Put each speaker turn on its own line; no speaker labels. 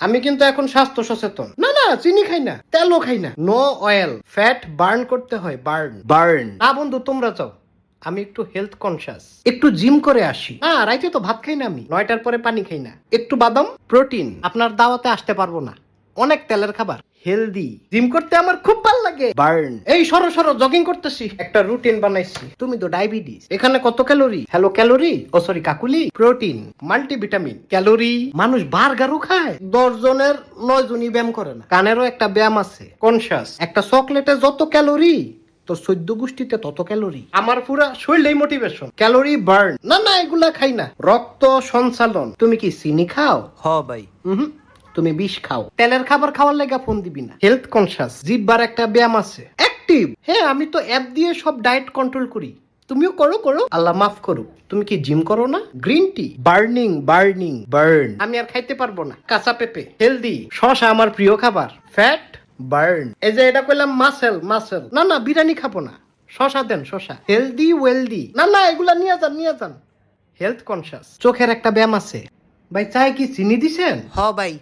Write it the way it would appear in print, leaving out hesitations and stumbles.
আমি কিন্তু এখন স্বাস্থ্য সচেতন। না না, চিনি খাই না, তেলও খাই না, নো অয়েল। ফ্যাট বার্ন করতে হয়, বার্ন বার্ন। না বন্ধু, তোমরা চাও আমি একটু হেলথ কনসিয়াস, একটু জিম করে আসি। না, রাইতে তো ভাত খাই না, আমি 9টার পরে পানি খাই না। একটু বাদাম প্রোটিন। আপনার দাওয়াতে আসতে পারবো না, অনেক তেলের খাবার। হেলদি জিম করতে আমার খুব ভালো লাগে। বার্ন। এই সরো সরো, জগিং করতেছি, একটা রুটিন বানাইছি। তুমি তো ডায়াবেটিস, এখানে কত calorie? Hello calorie, oh sorry Kakuli. Protein, multivitamin, calorie. মানুষ বার্গারও খায়, 10 জনের 9 জনই ব্যায়াম করে না। কানেরও একটা ব্যায়াম আছে, কনসিয়াস। একটা চকলেটে যত ক্যালোরি, তো 14 গোষ্ঠীতে তত ক্যালোরি। আমার পুরা শরীরেই মোটিভেশন, ক্যালোরি বার্ন। না না, এগুলা খাই না। রক্ত সঞ্চালন। তুমি কি চিনি খাও?
ভাই।
তুমি বিষ খাও। তেলের খাবার খাওয়ার লেগা ফোন দিবি না। হেলথ কনসিয়াস, জিব্বার একটা ব্যায়াম আছে, অ্যাক্টিভ। হ্যাঁ, আমি তো অ্যাপ দিয়ে সব ডায়েট কন্ট্রোল করি। তুমিও করো করো, আল্লাহ মাফ করো। তুমি কি জিম করো না? Green tea, burning burning burn. আমি আর খাইতে পারবো না। কাঁচা পেঁপে হেলদি, শশা আমার প্রিয় খাবার। Fat burn. এই যে এটা কইলাম মাসেল মাসেল। না না, বিরিয়ানি খাবো না, শশা দেন শশা। Healthy wealthy. না না, এগুলা নিয়ে যান নিয়ে যান। হেলথ কনসিয়াস, চোখের একটা ব্যায়াম আছে। ভাই চাই কি চিনি দিছেন?
ভাই।